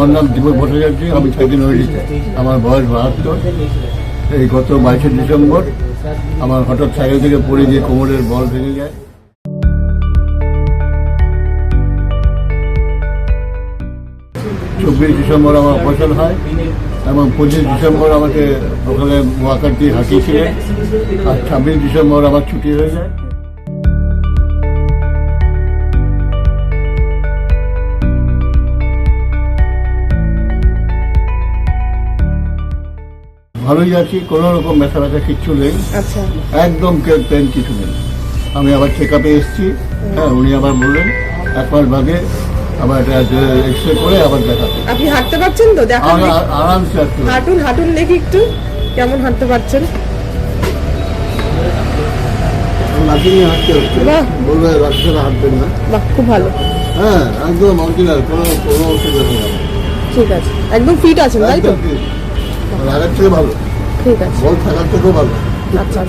আমার নাম দীপক ভট্টাচার্য, আমি থাকি নৈহাটিতে। আমার বয়স 72। এই গত 22শে ডিসেম্বর আমার হঠাৎ সাইকেল থেকে পড়ে গিয়ে কোমরের বল ভেঙে যায়। 24 ডিসেম্বর আমার অপারেশন হয় এবং 25 ডিসেম্বর আমাকে ওখানে ওয়াকার দিয়ে হাঁটিয়েছিলেন, আর 26 ডিসেম্বর আমার ছুটি হয়ে যায়। ভালোই আছি, কোনো রকম ব্যথা ব্যথা কিচ্ছু নেই, একদম পেন কিছু নেই। আমি আবার চেক আপে এসেছি। হ্যাঁ, উনি আবার বললেন 1 মাস বাদে আবার এক্সরে করে আবার দেখাতে। আপনি হাঁটতে পারছেন তো? আরামসে হাঁটুন হাঁটুন দেখি একটু, কেমন হাঁটতে পারছেন? হাঁটতে হচ্ছে, বলবে রাস্তাটা হাঁটবেন না। বাহ, খুব ভালো। হ্যাঁ, একদম অরিজিনাল, কোনো অসুবিধা নেই। ঠিক আছে, একদম ফিট আছেন তাই তো? আগের থেকে ভালো, ঠিক আছে, বল থাকার থেকেও ভালো। আচ্ছা।